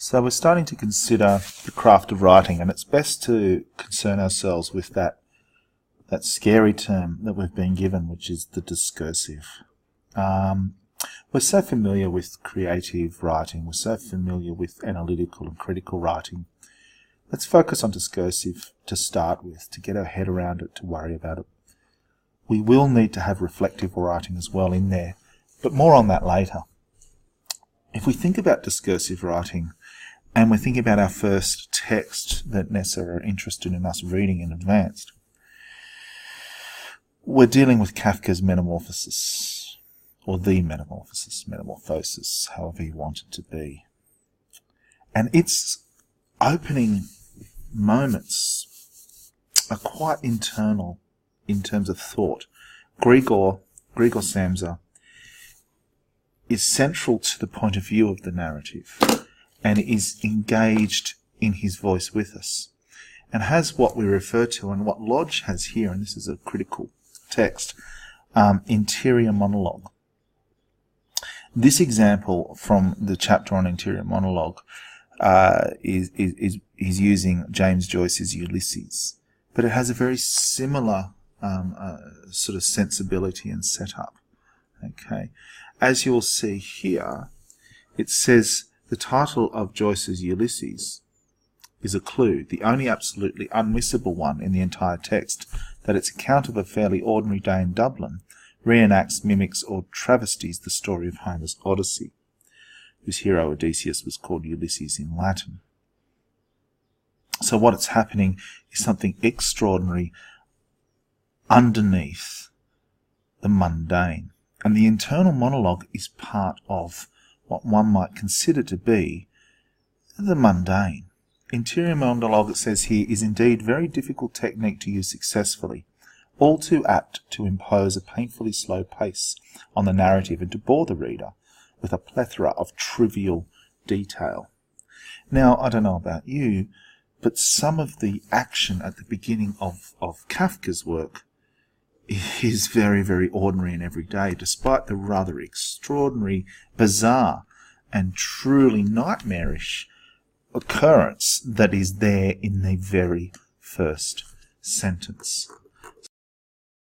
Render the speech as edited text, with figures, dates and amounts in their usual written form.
So we're starting to consider the craft of writing, and it's best to concern ourselves with that scary term that we've been given, which is the discursive. We're so familiar with creative writing, we're so familiar with analytical and critical writing. Let's focus on discursive to start with, to get our head around it, to worry about it. We will need to have reflective writing as well in there, but more on that later. If we think about discursive writing, and we think about our first text that Nessa are interested in us reading in advance, we're dealing with Kafka's Metamorphosis, or the Metamorphosis, however you want it to be. And its opening moments are quite internal in terms of thought. Grigor Samsa is central to the point of view of the narrative and is engaged in his voice with us and has what we refer to and what Lodge has here, and this is a critical text, interior monologue. This example from the chapter on interior monologue is using James Joyce's Ulysses, but it has a very similar sort of sensibility and setup. Okay, as you'll see here, it says the title of Joyce's Ulysses is a clue, the only absolutely unmissable one in the entire text, that its account of a fairly ordinary day in Dublin reenacts, mimics, or travesties the story of Homer's Odyssey, whose hero Odysseus was called Ulysses in Latin. So what's happening is something extraordinary underneath the mundane. And the internal monologue is part of what one might consider to be the mundane. Interior monologue, it says here, is indeed very difficult technique to use successfully, all too apt to impose a painfully slow pace on the narrative and to bore the reader with a plethora of trivial detail. Now, I don't know about you, but some of the action at the beginning of Kafka's work is very, very ordinary and everyday, despite the rather extraordinary, bizarre, and truly nightmarish occurrence that is there in the very first sentence.